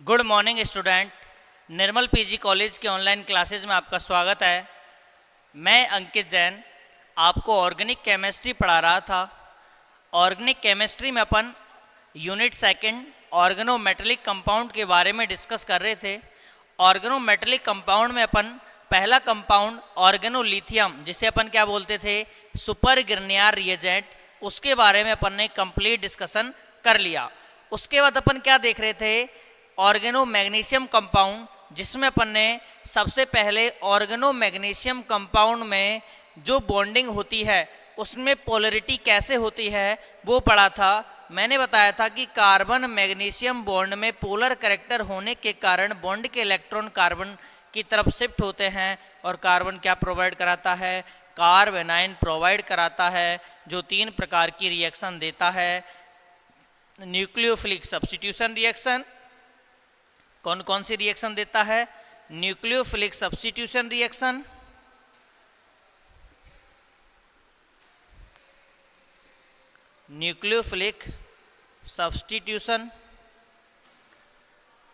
Good morning student. Nirmal PG college के online classes में आपका स्वागत है। मैं अंकित जैन आपको ऑर्गेनिक केमिस्ट्री पढ़ा रहा था। ऑर्गेनिक केमिस्ट्री में अपन यूनिट सेकंड ऑर्गेनोमेटेलिक कंपाउंड के बारे में डिस्कस कर रहे थे। ऑर्गेनोमेटेलिक कंपाउंड में अपन पहला कंपाउंड ऑर्गेनोलिथियम, जिसे अपन क्या बोलते थे, सुपर ग्रिग्नायर रिएजेंट, उसके बारे में अपन ने कंप्लीट डिस्कशन कर लिया। उसके बाद अपन क्या देख रहे थे, ऑर्गेनो मैग्नीशियम कंपाउंड, जिसमें अपन ने सबसे पहले ऑर्गेनो मैग्नीशियम कंपाउंड में जो बॉन्डिंग होती है उसमें पोलरिटी कैसे होती है वो पढ़ा था। मैंने बताया था कि कार्बन मैग्नीशियम बॉन्ड में पोलर कैरेक्टर होने के कारण बॉन्ड के इलेक्ट्रॉन कार्बन की तरफ शिफ्ट होते हैं और कार्बन क्या प्रोवाइड कराता है, कार्बेनाइन प्रोवाइड कराता है, जो 3 प्रकार की रिएक्शन देता है। न्यूक्लियोफिलिक सब्स्टिट्यूशन रिएक्शन, कौन कौन सी रिएक्शन देता है? Nucleophilic substitution reaction, nucleophilic substitution,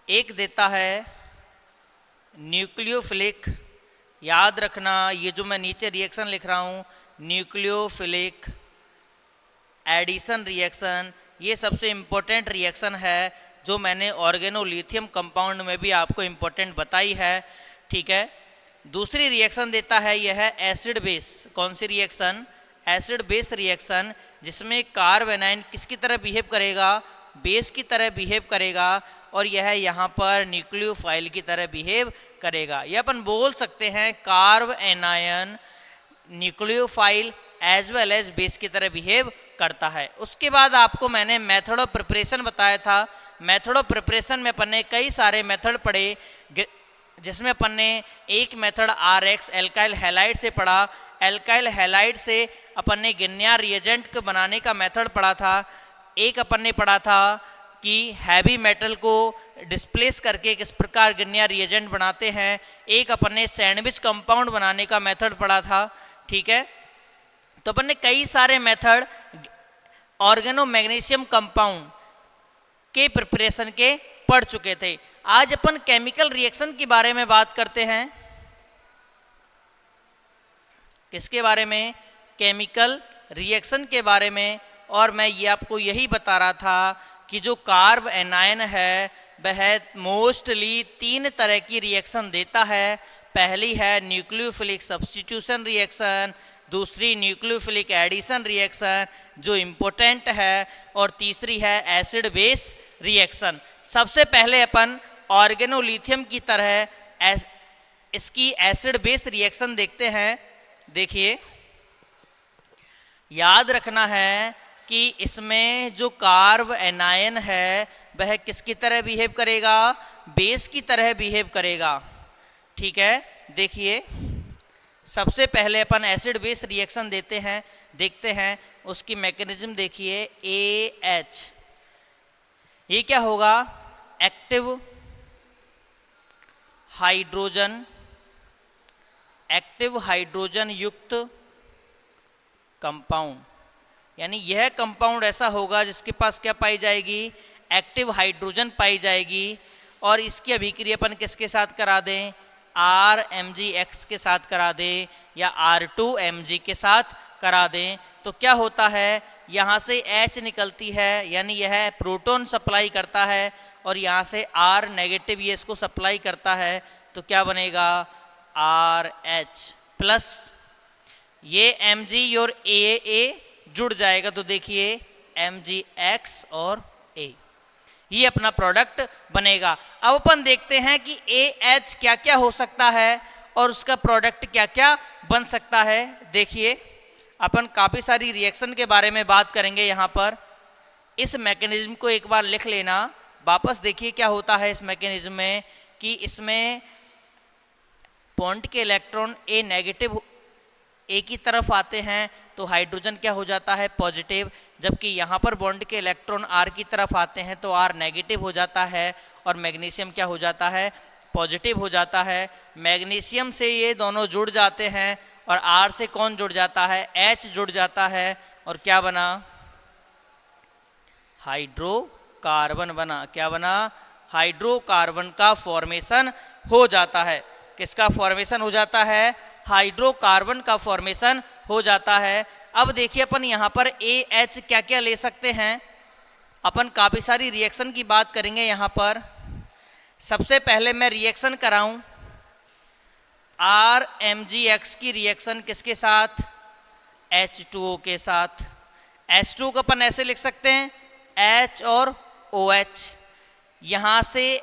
एक देता है न्यूक्लियोफिलिक, याद रखना ये जो मैं नीचे रिएक्शन लिख रहा हूँ, न्यूक्लियोफिलिक एडिशन रिएक्शन, ये सबसे इम्पोर्टेंट रिएक्शन है जो मैंने ऑर्गेनोलिथियम कंपाउंड में भी आपको इम्पोर्टेंट बताई है। ठीक है। दूसरी रिएक्शन देता है यह है एसिड बेस। कौन सी रिएक्शन? एसिड बेस रिएक्शन, जिसमें कार्बेनाइन किसकी तरह बिहेव करेगा, बेस की तरह बिहेव करेगा, और यह यहाँ पर न्यूक्लियोफाइल की तरह बिहेव करेगा। यह अपन बोल सकते हैं carbanion nucleophile as well as base की तरह बिहेव करता है। उसके बाद आपको मैंने मेथड ऑफ प्रिपरेशन बताया था। मेथड ऑफ प्रिपरेशन में अपन ने कई सारे मेथड पढ़े, जिसमें अपन ने एक मेथड RX एल्काइल हैलाइड से पढ़ा। एल्काइल हैलाइड से अपन ने ग्रिग्नायर रिएजेंट को बनाने का मेथड पढ़ा था। एक अपन ने पढ़ा था कि हैवी मेटल को डिस्प्लेस करके किस प्रकार ग्रिग्नायर रिएजेंट बनाते हैं। एक अपन ने सैंडविच कंपाउंड बनाने का मेथड पढ़ा था। ठीक है। तो अपन ने कई सारे मेथड ऑर्गेनो मैग्नीशियम कंपाउंड के प्रिपरेशन के पढ़ चुके थे। आज अपन केमिकल रिएक्शन के बारे में बात करते हैं। किसके बारे में? केमिकल रिएक्शन के बारे में। और मैं ये आपको यही बता रहा था कि जो कार्बेनाइन है वह मोस्टली 3 तरह की रिएक्शन देता है। पहली है न्यूक्लियोफिलिक सब्स्टिट्यूशन रिएक्शन, दूसरी न्यूक्लियोफिलिक एडिशन रिएक्शन जो इम्पोर्टेंट है, और तीसरी है एसिड बेस रिएक्शन। सबसे पहले अपन ऑर्गेनोलिथियम की तरह इसकी एसिड बेस रिएक्शन देखते हैं। देखिए, याद रखना है कि इसमें जो कार्बेनाइन है वह किसकी तरह बिहेव करेगा? बेस की तरह बिहेव करेगा। ठीक है। देखिए, सबसे पहले अपन एसिड बेस रिएक्शन देखते हैं। उसकी मैकेनिज्म देखिए। AH, ये क्या होगा? एक्टिव हाइड्रोजन युक्त कंपाउंड, यानी यह कंपाउंड ऐसा होगा जिसके पास क्या पाई जाएगी? एक्टिव हाइड्रोजन पाई जाएगी। और इसकी अभिक्रिया अपन किसके साथ करा दें? RMgX के साथ करा दें या R2Mg के साथ करा दें। तो क्या होता है? यहाँ से H निकलती है, यानी यह प्रोटॉन सप्लाई करता है, और यहाँ से R नेगेटिव ये इसको सप्लाई करता है। तो क्या बनेगा? RH प्लस ये Mg और AA जुड़ जाएगा। तो देखिए MgX और A, ये अपना प्रोडक्ट बनेगा। अब अपन देखते हैं कि AH क्या क्या हो सकता है और उसका प्रोडक्ट क्या क्या बन सकता है। देखिए, अपन काफ़ी सारी रिएक्शन के बारे में बात करेंगे यहाँ पर। इस मैकेनिज्म को एक बार लिख लेना। वापस देखिए क्या होता है इस मैकेनिज्म में, कि इसमें बॉन्ड के इलेक्ट्रॉन A नेगेटिव A की तरफ आते हैं तो हाइड्रोजन क्या हो जाता है? पॉजिटिव। जबकि यहाँ पर बॉन्ड के इलेक्ट्रॉन R की तरफ आते हैं तो R नेगेटिव हो जाता है, और मैग्नीशियम क्या हो जाता है? पॉजिटिव हो जाता है। मैग्नीशियम से ये दोनों जुड़ जाते हैं, और R से कौन जुड़ जाता है? H जुड़ जाता है, और क्या बना? हाइड्रोकार्बन बना। क्या बना? हाइड्रोकार्बन का फॉर्मेशन हो जाता है। किसका फॉर्मेशन हो जाता है? हाइड्रोकार्बन का फॉर्मेशन हो जाता है। अब देखिए अपन यहाँ पर AH क्या क्या ले सकते हैं। अपन काफ़ी सारी रिएक्शन की बात करेंगे यहाँ पर। सबसे पहले मैं रिएक्शन कराऊं RMgX की रिएक्शन किसके साथ? H2O के साथ। H2O को अपन ऐसे लिख सकते हैं H और OH। यहाँ से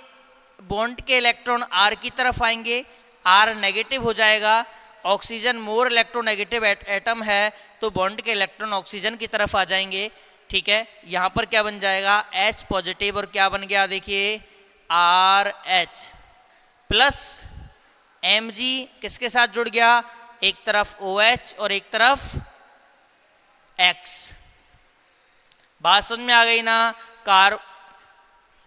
बॉन्ड के इलेक्ट्रॉन R की तरफ आएंगे, R नेगेटिव हो जाएगा। ऑक्सीजन मोर इलेक्ट्रोनेगेटिव एटम है तो बॉन्ड के इलेक्ट्रॉन ऑक्सीजन की तरफ आ जाएंगे। ठीक है, यहाँ पर क्या बन जाएगा? H पॉजिटिव और क्या बन गया देखिए RH प्लस Mg किसके साथ जुड़ गया? एक तरफ OH और एक तरफ X। बात समझ में आ गई ना?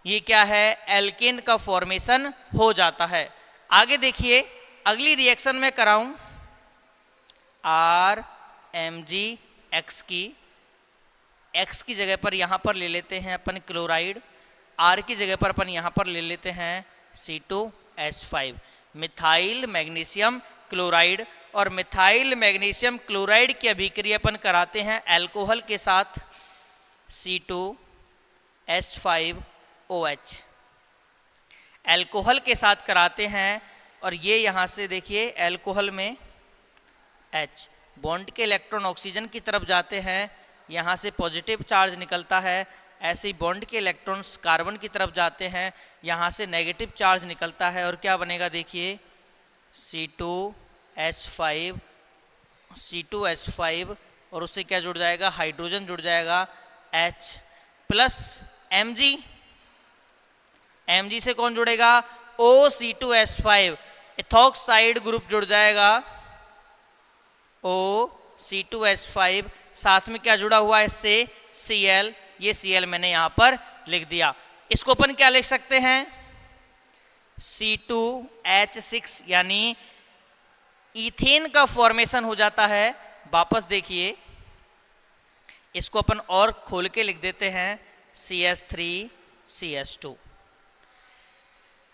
ये क्या है? एल्केन का फॉर्मेशन हो जाता है। आगे देखिए अगली रिएक्शन में कराऊं RMgX की। X की जगह पर यहाँ पर ले लेते हैं अपन क्लोराइड, R की जगह पर अपन यहाँ पर ले लेते हैं C2H5, मिथाइल मैग्नीशियम क्लोराइड। और मिथाइल मैग्नीशियम क्लोराइड की अभिक्रिया अपन कराते हैं अल्कोहल के साथ C2H5OH, अल्कोहल के साथ कराते हैं। और ये यहाँ से देखिए अल्कोहल में H, बॉन्ड के इलेक्ट्रॉन ऑक्सीजन की तरफ जाते हैं, यहाँ से पॉजिटिव चार्ज निकलता है। ऐसे ही बॉन्ड के इलेक्ट्रॉन्स कार्बन की तरफ जाते हैं, यहाँ से नेगेटिव चार्ज निकलता है। और क्या बनेगा देखिए C2H5 और उससे क्या जुड़ जाएगा? हाइड्रोजन जुड़ जाएगा H प्लस Mg से कौन जुड़ेगा? OC2H5, इथॉक्साइड ग्रुप जुड़ जाएगा OC2H5। साथ में क्या जुड़ा हुआ है इससे? Cl। ये Cl मैंने यहाँ पर लिख दिया। इसको अपन क्या लिख सकते हैं? C2H6 यानी इथेन का फॉर्मेशन हो जाता है। वापस देखिए इसको अपन और खोल के लिख देते हैं CH3CH2।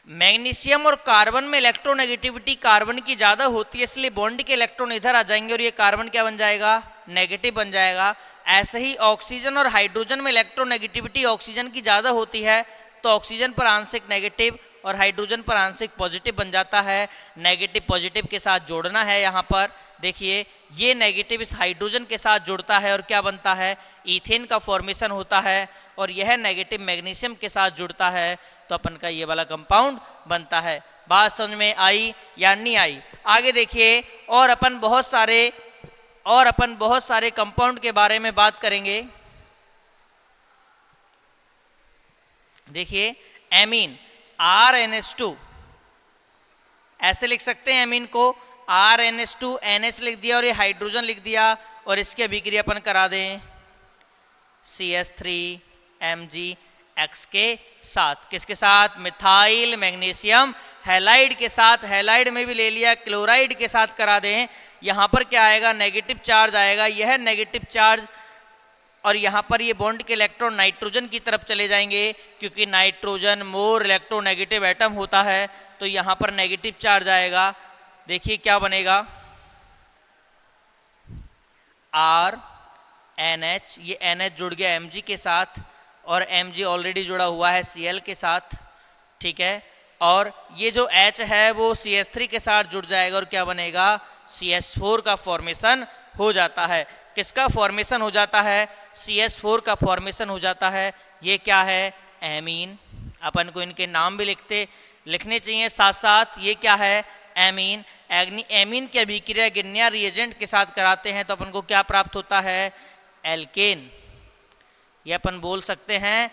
मैग्नीशियम और कार्बन में इलेक्ट्रोनेगेटिविटी कार्बन की ज़्यादा होती है, इसलिए बॉन्ड के इलेक्ट्रॉन इधर आ जाएंगे और ये कार्बन क्या बन जाएगा? नेगेटिव बन जाएगा। ऐसे ही ऑक्सीजन और हाइड्रोजन में इलेक्ट्रोनेगेटिविटी ऑक्सीजन की ज़्यादा होती है तो ऑक्सीजन पर आंशिक नेगेटिव और हाइड्रोजन पर आंशिक पॉजिटिव बन जाता है। नेगेटिव पॉजिटिव के साथ जोड़ना है। यहाँ पर देखिए ये नेगेटिव इस हाइड्रोजन के साथ जुड़ता है और क्या बनता है? ईथेन का फॉर्मेशन होता है। और यह नेगेटिव मैग्नीशियम के साथ जुड़ता है तो अपन का ये वाला कंपाउंड बनता है। बात समझ में आई या नहीं आई? आगे देखिए और अपन बहुत सारे कंपाउंड के बारे में बात करेंगे। देखिए एमीन RNH2 ऐसे लिख सकते हैं एमीन को RNH2 NH लिख दिया और ये हाइड्रोजन लिख दिया और इसकी अभिक्रिया अपन करा दें CH3MgX के साथ। किसके साथ? मिथाइल मैग्नीशियम हैलाइड के साथ। हैलाइड में भी ले लिया, क्लोराइड के साथ करा दें। यहाँ पर क्या आएगा? नेगेटिव चार्ज आएगा। यह नेगेटिव चार्ज और यहाँ पर ये बॉन्ड के इलेक्ट्रॉन नाइट्रोजन की तरफ चले जाएंगे क्योंकि नाइट्रोजन मोर इलेक्ट्रोनेगेटिव एटम होता है तो यहाँ पर नेगेटिव चार्ज आएगा। देखिए क्या बनेगा? RNH, ये NH जुड़ गया Mg के साथ और Mg ऑलरेडी जुड़ा हुआ है Cl के साथ। ठीक है, और ये जो H है वो CH3 के साथ जुड़ जाएगा और क्या बनेगा? CH4 का फॉर्मेशन हो जाता है। किसका फॉर्मेशन हो जाता है? CH4 का फॉर्मेशन हो जाता है। ये क्या है? एमीन। अपन को इनके नाम भी लिखने चाहिए साथ साथ। ये क्या है? एमीन। एमीन की अभिक्रिया गिनिया रिएजेंट के साथ कराते हैं तो अपन को क्या प्राप्त होता है? एल्केन। ये अपन बोल सकते हैं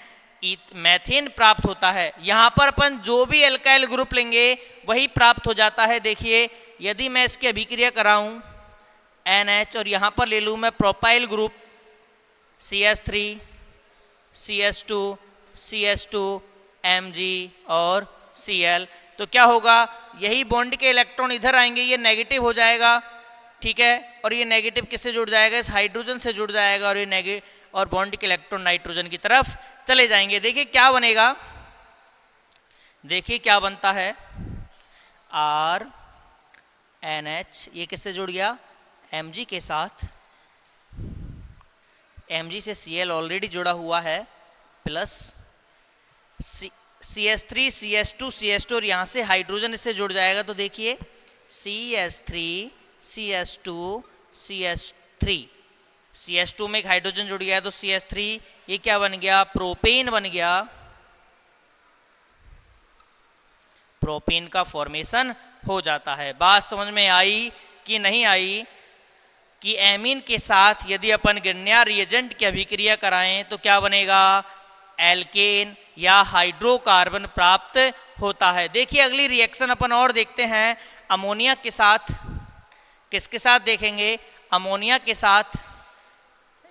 मैथेन प्राप्त होता है। यहाँ पर अपन जो भी एल्काइल ग्रुप लेंगे वही प्राप्त हो जाता है। देखिए यदि मैं इसकी अभिक्रिया कराऊं NH और यहाँ पर ले लूँ मैं propyl group CH3 CH2 CH2 Mg और Cl तो क्या होगा? यही बॉन्ड के इलेक्ट्रॉन इधर आएंगे, ये नेगेटिव हो जाएगा। ठीक है, और ये नेगेटिव किससे जुड़ जाएगा? इस हाइड्रोजन से जुड़ जाएगा और ये नेगेटिव और बॉन्ड के इलेक्ट्रॉन नाइट्रोजन की तरफ चले जाएंगे। देखिए क्या बनेगा? देखिए क्या बनता है, आर एन एच, ये किससे जुड़ गया, Mg के साथ, Mg से Cl ऑलरेडी जुड़ा हुआ है, प्लस CH3 CH2 CH2 और यहाँ से हाइड्रोजन इससे जुड़ जाएगा। तो देखिए CH3 CH2 CH3, CH2 में एक हाइड्रोजन जुड़ गया है तो CH3, ये क्या बन गया, प्रोपेन बन गया। प्रोपेन का फॉर्मेशन हो जाता है। बात समझ में आई कि नहीं आई, कि एमीन के साथ यदि अपन गिरनिया रिएजेंट की अभिक्रिया कराएं तो क्या बनेगा, एल्केन या हाइड्रोकार्बन प्राप्त होता है। देखिए अगली रिएक्शन अपन और देखते हैं, अमोनिया के साथ, किसके साथ देखेंगे, अमोनिया के साथ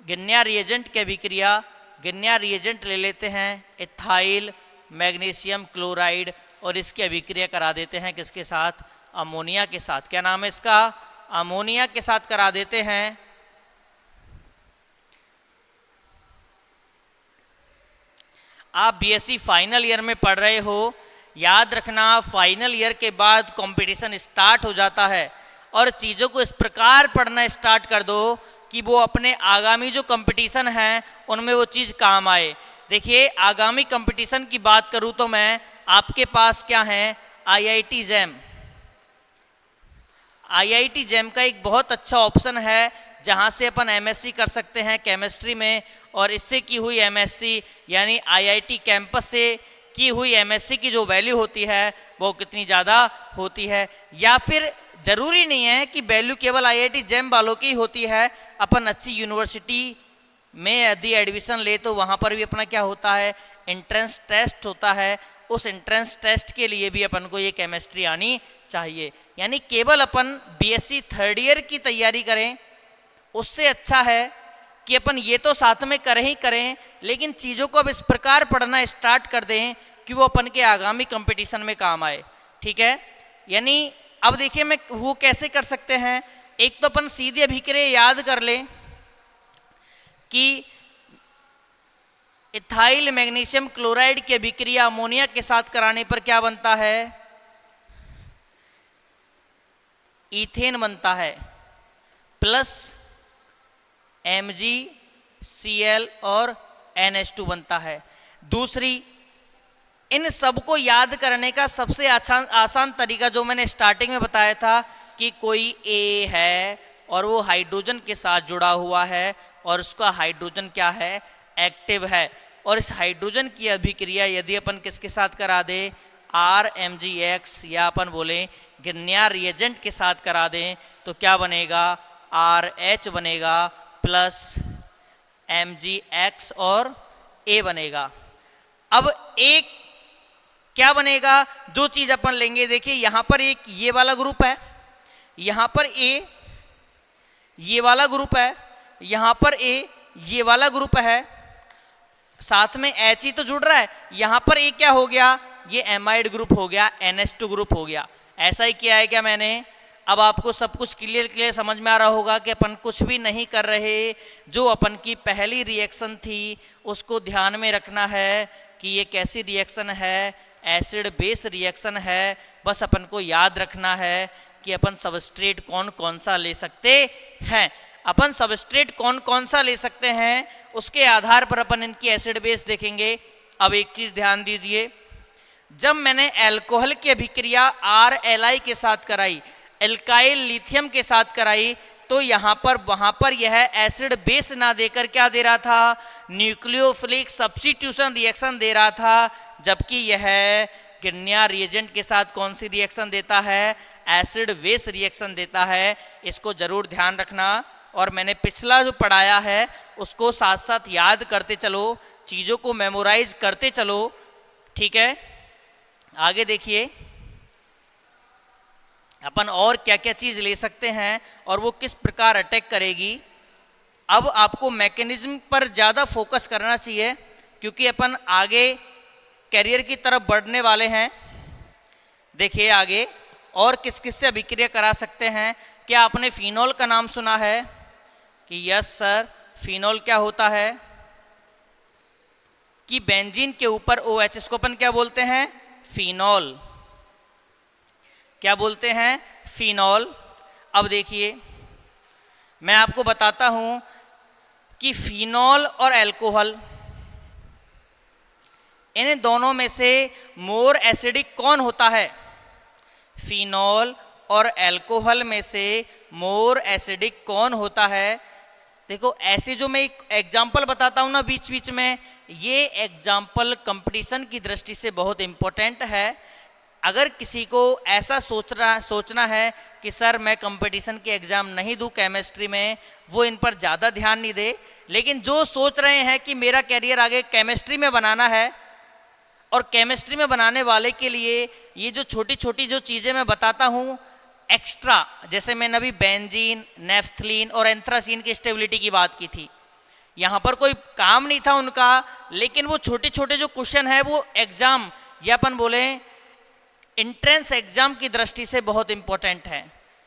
गिरनिया रिएजेंट की अभिक्रिया। गिरनिया रिएजेंट ले लेते हैं इथाइल मैग्नीशियम क्लोराइड और इसकी अभिक्रिया करा देते हैं किसके साथ, अमोनिया के साथ। क्या नाम है इसका, अमोनिया के साथ करा देते हैं। आप बीएससी फाइनल ईयर में पढ़ रहे हो, याद रखना फाइनल ईयर के बाद कंपटीशन स्टार्ट हो जाता है और चीज़ों को इस प्रकार पढ़ना स्टार्ट कर दो कि वो अपने आगामी जो कंपटीशन है उनमें वो चीज़ काम आए। देखिए आगामी कंपटीशन की बात करूँ तो मैं, आपके पास क्या है, IIT जैम। IIT जैम का एक बहुत अच्छा ऑप्शन है जहाँ से अपन MSc कर सकते हैं केमिस्ट्री में, और इससे की हुई MSc यानी IIT कैंपस से की हुई MSc की जो वैल्यू होती है वो कितनी ज़्यादा होती है। या फिर ज़रूरी नहीं है कि वैल्यू केवल IIT जैम वालों की होती है, अपन अच्छी यूनिवर्सिटी में यदि एडमिशन ले तो वहाँ पर भी अपना क्या होता है, एंट्रेंस टेस्ट होता है। उस एंट्रेंस टेस्ट के लिए भी अपन को ये केमिस्ट्री आनी चाहिए। यानी केवल अपन बीएससी थर्ड ईयर की तैयारी करें उससे अच्छा है कि अपन ये तो साथ में करें ही करें, लेकिन चीज़ों को अब इस प्रकार पढ़ना स्टार्ट कर दें कि वो अपन के आगामी कंपटीशन में काम आए। ठीक है, यानी अब देखिए मैं वो कैसे कर सकते हैं। एक तो अपन सीधे अभिक्रिया याद कर लें कि इथाइल मैग्नीशियम क्लोराइड की अभिक्रिया अमोनिया के साथ कराने पर क्या बनता है, ईथेन बनता है, प्लस MgCl और NH2 बनता है। दूसरी, इन सब को याद करने का सबसे आसान तरीका जो मैंने स्टार्टिंग में बताया था कि कोई A है और वो हाइड्रोजन के साथ जुड़ा हुआ है और उसका हाइड्रोजन क्या है, एक्टिव है, और इस हाइड्रोजन की अभिक्रिया यदि अपन किसके साथ करा दे, RMgX या अपन बोलें गिरनिया रिएजेंट के साथ करा दें तो क्या बनेगा, RH बनेगा प्लस MgX और A बनेगा। अब एक क्या बनेगा, जो चीज़ अपन लेंगे, देखिए यहाँ पर एक ये वाला ग्रुप है, यहाँ पर A ये वाला ग्रुप है, यहाँ पर A ये वाला ग्रुप है, साथ में H ही तो जुड़ रहा है। यहाँ पर A क्या हो गया, ये एमाइड ग्रुप हो गया, NH2 ग्रुप हो गया। ऐसा ही किया है क्या मैंने। अब आपको सब कुछ क्लियर समझ में आ रहा होगा कि अपन कुछ भी नहीं कर रहे, जो अपन की पहली रिएक्शन थी उसको ध्यान में रखना है कि ये कैसी रिएक्शन है, एसिड बेस रिएक्शन है। बस अपन को याद रखना है कि अपन सबस्ट्रेट कौन कौन सा ले सकते हैं। अपन सबस्ट्रेट कौन कौन सा ले सकते हैं उसके आधार पर अपन इनकी एसिड बेस देखेंगे। अब एक चीज़ ध्यान दीजिए, जब मैंने एल्कोहल की अभिक्रिया RLi के साथ कराई, एल्काइल लिथियम के साथ कराई, तो यहाँ पर वहाँ पर यह एसिड बेस ना देकर क्या दे रहा था, न्यूक्लियोफिलिक सब्स्टिट्यूशन रिएक्शन दे रहा था, जबकि यह गिरनिया रिएजेंट के साथ कौन सी रिएक्शन देता है, एसिड बेस रिएक्शन देता है। इसको जरूर ध्यान रखना, और मैंने पिछला जो पढ़ाया है उसको साथ साथ याद करते चलो, चीज़ों को मेमोराइज करते चलो। ठीक है, आगे देखिए अपन और क्या क्या चीज़ ले सकते हैं और वो किस प्रकार अटैक करेगी। अब आपको मैकेनिज्म पर ज़्यादा फोकस करना चाहिए क्योंकि अपन आगे कैरियर की तरफ बढ़ने वाले हैं। देखिए आगे और किस किस से अभिक्रिया करा सकते हैं। क्या आपने फिनॉल का नाम सुना है कि यस सर, फिनॉल क्या होता है कि बेंजीन के ऊपर OH, इसको अपन क्या बोलते हैं, फिनॉल। क्या बोलते हैं? फिनॉल। अब देखिए मैं आपको बताता हूं कि फिनॉल और अल्कोहल, इन दोनों में से मोर एसिडिक कौन होता है? फिनॉल और अल्कोहल में से मोर एसिडिक कौन होता है? देखो ऐसे जो मैं एक एग्जाम्पल बताता हूं ना बीच बीच में, ये एग्जाम्पल कंपटीशन की दृष्टि से बहुत इंपॉर्टेंट है। अगर किसी को ऐसा सोचना है कि सर मैं कंपटीशन के एग्ज़ाम नहीं दूं केमिस्ट्री में, वो इन पर ज़्यादा ध्यान नहीं दे। लेकिन जो सोच रहे हैं कि मेरा कैरियर आगे केमिस्ट्री में बनाना है, और केमिस्ट्री में बनाने वाले के लिए ये जो छोटी छोटी जो चीज़ें मैं बताता हूँ एक्स्ट्रा, जैसे मैंने अभी बेंजीन, नेफ्थलीन और एंथ्रासीन की स्टेबिलिटी की बात की थी, यहाँ पर कोई काम नहीं था उनका, लेकिन वो छोटे छोटे जो क्वेश्चन है वो एग्ज़ाम या अपन बोले एंट्रेंस एग्जाम की दृष्टि से बहुत इंपॉर्टेंट है,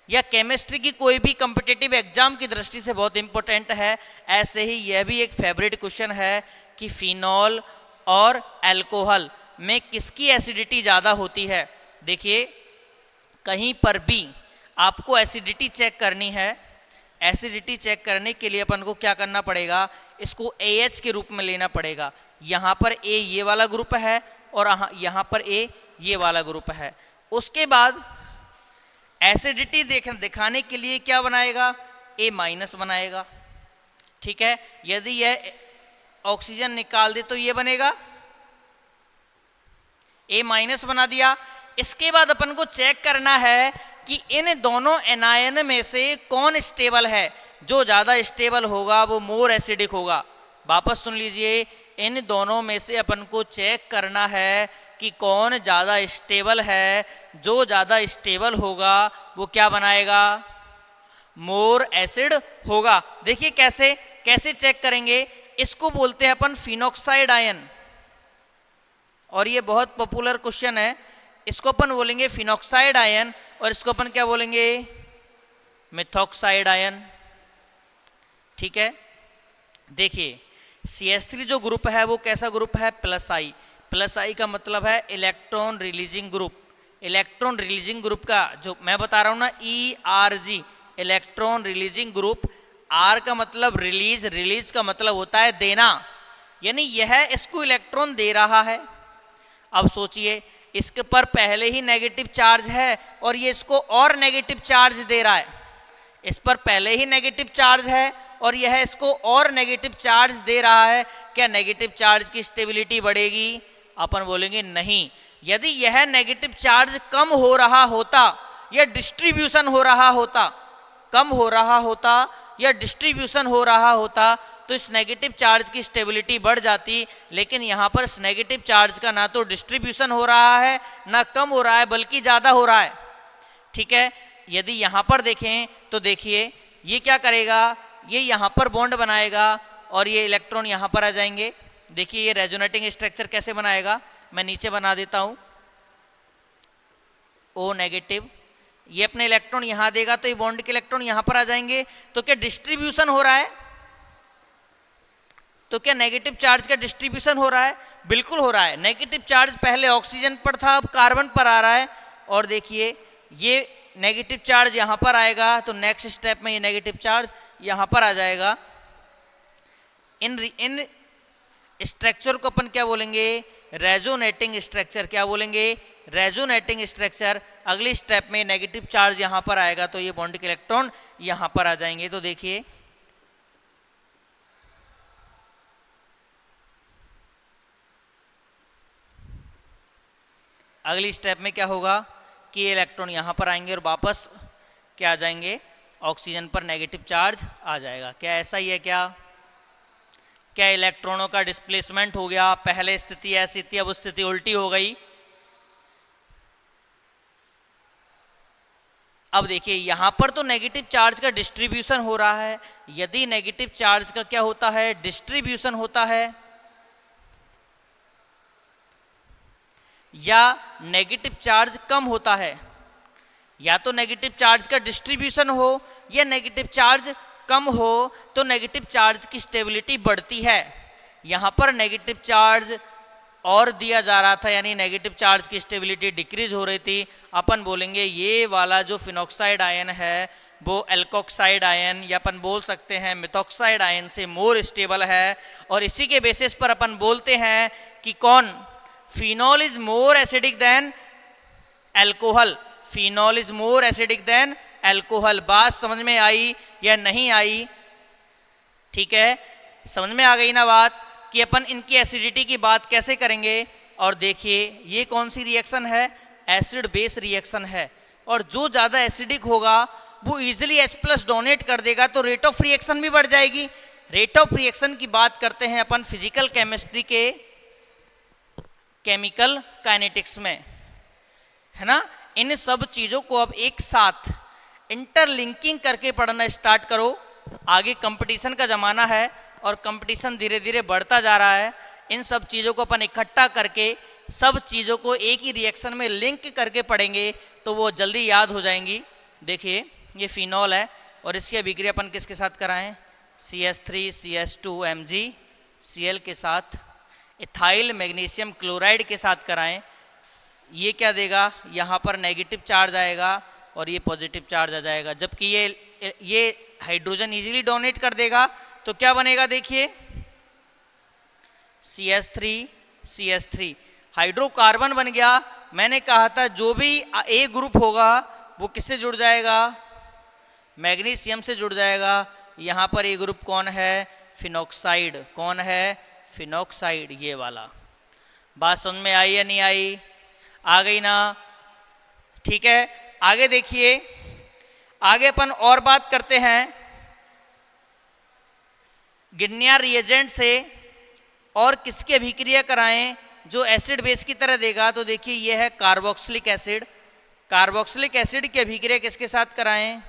या केमिस्ट्री की कोई भी कॉम्पिटिटिव एग्जाम की दृष्टि से बहुत इंपॉर्टेंट है। ऐसे ही यह भी एक फेवरेट क्वेश्चन है कि फिनॉल और अल्कोहल में किसकी एसिडिटी ज़्यादा होती है। देखिए कहीं पर भी आपको एसिडिटी चेक करनी है, एसिडिटी चेक करने के लिए अपन को क्या करना पड़ेगा, इसको AH के रूप में लेना पड़ेगा। यहाँ पर A ये वाला ग्रुप है और यहाँ पर A ये वाला ग्रुप है। उसके बाद एसिडिटी दिखाने के लिए क्या बनाएगा, A- बनाएगा। ठीक है, यदि यह ऑक्सीजन निकाल दे तो ये बनेगा A- बना दिया। इसके बाद अपन को चेक करना है कि इन दोनों एनायन में से कौन स्टेबल है। जो ज़्यादा स्टेबल होगा वो मोर एसिडिक होगा। वापस सुन लीजिए, इन दोनों में से अपन को चेक करना है कि कौन ज़्यादा स्टेबल है। जो ज़्यादा स्टेबल होगा वो क्या बनाएगा, मोर एसिड होगा। देखिए कैसे कैसे चेक करेंगे, इसको बोलते हैं अपन फिनॉक्साइड आयन, और ये बहुत पॉपुलर क्वेश्चन है। इसको अपन बोलेंगे फिनॉक्साइड आयन और इसको अपन क्या बोलेंगे, मिथॉक्साइड आयन। ठीक है, देखिए CH3 जो ग्रुप है वो कैसा ग्रुप है, +I। +I का मतलब है electron releasing group. Electron releasing group का जो मैं बता रहा हूँ ना, ERG, electron releasing group. R का मतलब रिलीज, रिलीज का मतलब होता है देना, यानी यह इसको इलेक्ट्रॉन दे रहा है। अब सोचिए इसके पर पहले ही नेगेटिव चार्ज है और ये इसको और नेगेटिव चार्ज दे रहा है। इस पर पहले ही नेगेटिव चार्ज है और यह इसको और नेगेटिव चार्ज दे रहा है। क्या नेगेटिव चार्ज की स्टेबिलिटी बढ़ेगी? अपन बोलेंगे नहीं। यदि यह नेगेटिव चार्ज कम हो रहा होता या डिस्ट्रीब्यूशन हो रहा होता, कम हो रहा होता या डिस्ट्रीब्यूशन हो रहा होता, तो इस नेगेटिव चार्ज की स्टेबिलिटी बढ़ जाती। लेकिन यहाँ पर इस नेगेटिव चार्ज का ना तो डिस्ट्रीब्यूशन हो रहा है ना कम हो रहा है, बल्कि ज़्यादा हो रहा है। ठीक है, यदि यहाँ पर देखें तो देखिए ये क्या करेगा, ये यहाँ पर बॉन्ड बनाएगा और ये इलेक्ट्रॉन यहाँ पर आ जाएंगे। देखिए ये रेजोनेटिंग स्ट्रक्चर कैसे बनाएगा, मैं नीचे बना देता हूँ, O-, ये अपने इलेक्ट्रॉन यहाँ देगा तो ये बॉन्ड के इलेक्ट्रॉन यहाँ पर आ जाएंगे। तो क्या डिस्ट्रीब्यूशन हो रहा है? तो क्या नेगेटिव चार्ज का डिस्ट्रीब्यूशन हो रहा है? बिल्कुल हो रहा है। नेगेटिव चार्ज पहले ऑक्सीजन पर था, अब कार्बन पर आ रहा है। और देखिए ये नेगेटिव चार्ज यहाँ पर आएगा तो नेक्स्ट स्टेप में ये नेगेटिव चार्ज यहाँ पर आ जाएगा। इन स्ट्रक्चर को अपन क्या बोलेंगे, रेजोनेटिंग स्ट्रक्चर। क्या बोलेंगे, रेजोनेटिंग स्ट्रक्चर। अगली स्टेप में नेगेटिव चार्ज यहाँ पर आएगा तो ये बॉन्ड के इलेक्ट्रॉन यहाँ पर आ जाएंगे। तो देखिए अगली स्टेप में क्या होगा कि ये इलेक्ट्रॉन यहाँ पर आएंगे और वापस क्या आ जाएंगे, ऑक्सीजन पर नेगेटिव चार्ज आ जाएगा। क्या ऐसा ही है? क्या इलेक्ट्रॉनों का डिस्प्लेसमेंट हो गया? पहले स्थिति ऐसी थी, अब स्थिति उल्टी हो गई। अब देखिए यहाँ पर तो नेगेटिव चार्ज का डिस्ट्रीब्यूशन हो रहा है। यदि नेगेटिव चार्ज का क्या होता है, डिस्ट्रीब्यूशन होता है, या नेगेटिव चार्ज कम होता है, या तो नेगेटिव चार्ज का डिस्ट्रीब्यूशन हो या नेगेटिव चार्ज कम हो, तो नेगेटिव चार्ज की स्टेबिलिटी बढ़ती है। यहाँ पर नेगेटिव चार्ज और दिया जा रहा था, यानी नेगेटिव चार्ज की स्टेबिलिटी डिक्रीज हो रही थी, अपन बोलेंगे ये वाला जो फिनॉक्साइड आयन है वो एल्कोक्साइड आयन या अपन बोल सकते हैं मिथॉक्साइड आयन से मोर स्टेबल है। और इसी के बेसिस पर अपन बोलते हैं कि कौन, phenol is more acidic then alcohol, phenol is more acidic then alcohol. बात समझ में आई या नहीं आई? ठीक है, समझ में आ गई ना बात कि अपन इनकी एसिडिटी की बात कैसे करेंगे। और देखिए ये कौन सी रिएक्शन है, एसिड बेस रिएक्शन है, और जो ज़्यादा एसिडिक होगा वो इजीली H+ डोनेट कर देगा, तो रेट ऑफ रिएक्शन भी बढ़ जाएगी। रेट ऑफ रिएक्शन की बात करते हैं अपन फिजिकल केमिस्ट्री के केमिकल काइनेटिक्स में, है ना। इन सब चीज़ों को अब एक साथ इंटरलिंकिंग करके पढ़ना स्टार्ट करो। आगे कंपटीशन का ज़माना है और कंपटीशन धीरे धीरे बढ़ता जा रहा है। इन सब चीज़ों को अपन इकट्ठा करके सब चीज़ों को एक ही रिएक्शन में लिंक करके पढ़ेंगे तो वो जल्दी याद हो जाएंगी। देखिए ये फिनॉल है और इसकी अभिक्रिया अपन किसके साथ कराएं, CH3 CH2 MgCl के साथ इथाइल मैग्नीशियम क्लोराइड के साथ कराएं। ये क्या देगा, यहाँ पर नेगेटिव चार्ज आएगा और ये पॉजिटिव चार्ज आ जाएगा, जबकि ये हाइड्रोजन इजीली डोनेट कर देगा। तो क्या बनेगा देखिए, CH3 हाइड्रोकार्बन बन गया। मैंने कहा था जो भी A ग्रुप होगा वो किससे जुड़ जाएगा, मैग्नीशियम से जुड़ जाएगा। यहाँ पर A ग्रुप कौन है, फिनॉक्साइड, कौन है, फिनॉक्साइड, ये वाला। बात समझ में आई या नहीं आई? आ गई ना? ठीक है, आगे देखिए, आगे अपन और बात करते हैं गिन्नियर रिएजेंट से और किसकी अभिक्रिया कराएं जो एसिड बेस की तरह देगा। तो देखिए ये है कार्बोक्सिलिक एसिड। कार्बोक्सिलिक एसिड की अभिक्रिया किसके साथ कराएं,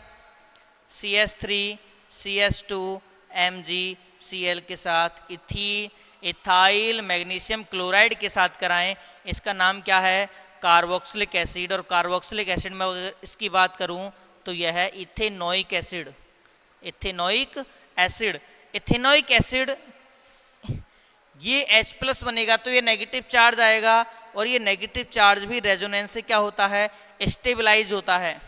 CH3 CH2 MgCl के साथ इथाइल मैग्नीशियम क्लोराइड के साथ कराएं। इसका नाम क्या है, कार्बोक्सिलिक एसिड। और कार्बोक्सिलिक एसिड में अगर इसकी बात करूं तो यह है ethanoic acid. Ethanoic acid, ethanoic acid ये H+ बनेगा तो ये नेगेटिव चार्ज आएगा और ये नेगेटिव चार्ज भी रेजोनेंस से क्या होता है, स्टेबलाइज होता है।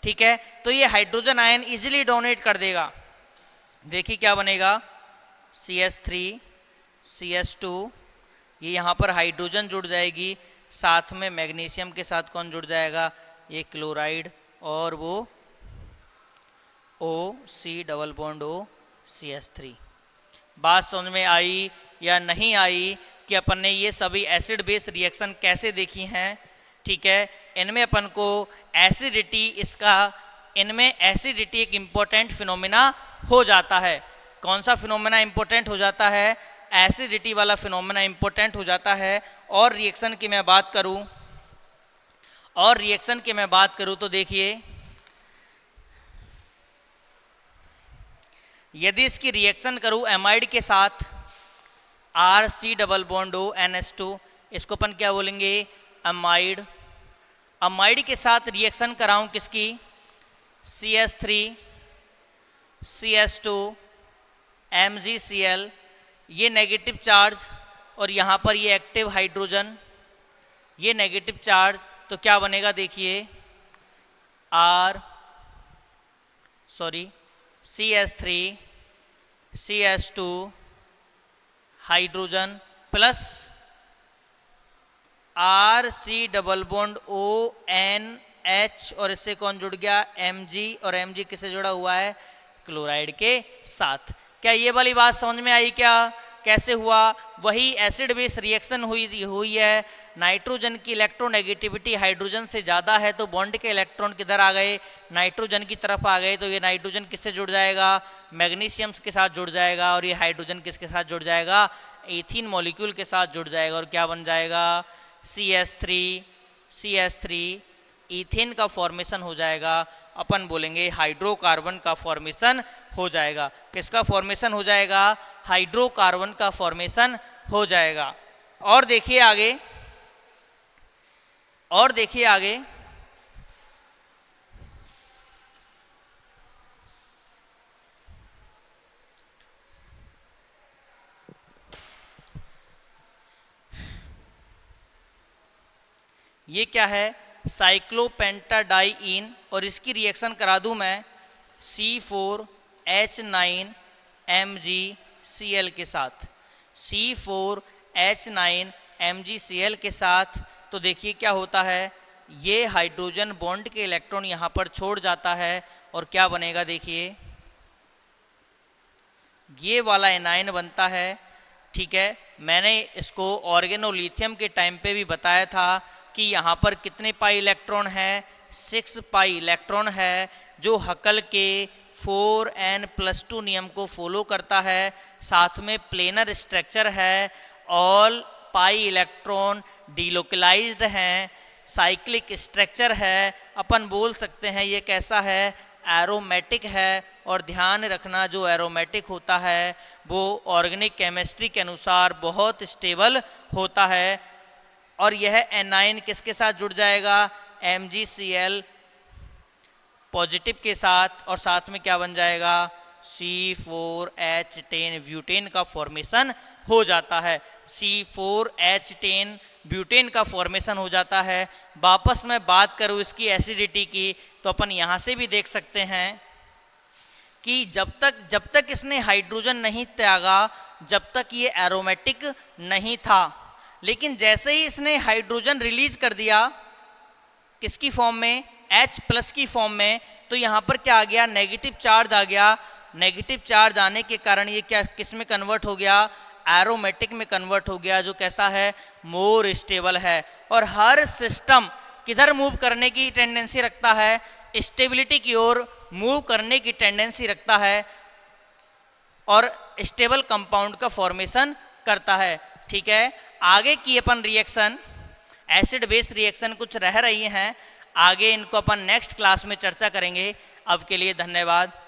ठीक है, तो ये हाइड्रोजन आयन इजीली डोनेट कर देगा। देखिए क्या बनेगा, CH3 CH2, ये यहाँ पर हाइड्रोजन जुड़ जाएगी, साथ में मैग्नीशियम के साथ कौन जुड़ जाएगा, ये क्लोराइड, और वो O CH3। बात समझ में आई या नहीं आई कि अपन ने ये सभी एसिड बेस रिएक्शन कैसे देखी हैं। ठीक है, इनमें अपन को एसिडिटी, इनमें एसिडिटी एक इम्पोर्टेंट फिनोमिना हो जाता है। कौन सा फिनोमिना इम्पोर्टेंट हो जाता है, एसिडिटी वाला फिनोमिना इम्पोर्टेंट हो जाता है। और रिएक्शन की मैं बात करूं तो देखिए यदि इसकी रिएक्शन करूं एमाइड के साथ RC≡ONH2, इसको अपन क्या बोलेंगे, अमाइड। अमाइड के साथ रिएक्शन कराऊं किसकी, CH3 CH2 MgCl, ये नेगेटिव चार्ज और यहाँ पर ये एक्टिव हाइड्रोजन, ये नेगेटिव चार्ज, तो क्या बनेगा देखिए, CH3 CH2 hydrogen plus RC≡ONH, और इससे कौन जुड़ गया, Mg, और Mg किससे जुड़ा हुआ है, क्लोराइड के साथ। क्या ये वाली बात समझ में आई क्या, कैसे हुआ? वही एसिड बेस रिएक्शन हुई है। नाइट्रोजन की इलेक्ट्रोनेगेटिविटी हाइड्रोजन से ज़्यादा है तो बॉन्ड के इलेक्ट्रॉन किधर आ गए, नाइट्रोजन की तरफ आ गए, तो ये नाइट्रोजन किससे जुड़ जाएगा, मैग्नीशियम के साथ जुड़ जाएगा, और ये हाइड्रोजन किसके साथ जुड़ जाएगा, एथीन मॉलिक्यूल के साथ जुड़ जाएगा, और क्या बन जाएगा, CH3 ईथेन का फॉर्मेशन हो जाएगा। अपन बोलेंगे हाइड्रोकार्बन का फॉर्मेशन हो जाएगा। किसका फॉर्मेशन हो जाएगा, हाइड्रोकार्बन का फॉर्मेशन हो जाएगा। और देखिए आगे, ये क्या है, साइक्लोपेंटाडाइईन, और इसकी रिएक्शन करा दूं मैं C4H9MgCl के साथ, C4H9MgCl के साथ। तो देखिए क्या होता है, ये हाइड्रोजन बॉन्ड के इलेक्ट्रॉन यहाँ पर छोड़ जाता है और क्या बनेगा, देखिए ये वाला एनायन बनता है। ठीक है, मैंने इसको ऑर्गेनोलिथियम के टाइम पे भी बताया था कि यहाँ पर कितने पाई इलेक्ट्रॉन है, 6 पाई इलेक्ट्रॉन है, जो हकल के 4n+2 नियम को फॉलो करता है। साथ में प्लेनर स्ट्रक्चर है, ऑल पाई इलेक्ट्रॉन डिलोकलाइज्ड हैं, साइक्लिक स्ट्रक्चर है। अपन बोल सकते हैं ये कैसा है, एरोमेटिक है। और ध्यान रखना जो एरोमेटिक होता है वो ऑर्गेनिक केमिस्ट्री के अनुसार बहुत स्टेबल होता है। और यह एनाइन किसके साथ जुड़ जाएगा, MgCl पॉजिटिव के साथ, और साथ में क्या बन जाएगा, C4H10 ब्यूटेन का फॉर्मेशन हो जाता है, C4H10 ब्यूटेन का फॉर्मेशन हो जाता है। वापस मैं बात करूँ इसकी एसिडिटी की, तो अपन यहाँ से भी देख सकते हैं कि जब तक इसने हाइड्रोजन नहीं त्यागा, जब तक ये एरोमेटिक नहीं था। लेकिन जैसे ही इसने हाइड्रोजन रिलीज कर दिया, किसकी फॉर्म में, H+ की फॉर्म में, तो यहाँ पर क्या आ गया, नेगेटिव चार्ज आ गया। नेगेटिव चार्ज आने के कारण ये क्या किस में कन्वर्ट हो गया, एरोमेटिक में कन्वर्ट हो गया, जो कैसा है, मोर स्टेबल है। और हर सिस्टम किधर मूव करने की टेंडेंसी रखता है, स्टेबिलिटी की ओर मूव करने की टेंडेंसी रखता है, और स्टेबल कंपाउंड का फॉर्मेशन करता है। ठीक है, आगे की अपन रिएक्शन, एसिड बेस रिएक्शन कुछ रह रही हैं, आगे इनको अपन नेक्स्ट क्लास में चर्चा करेंगे। अब के लिए धन्यवाद।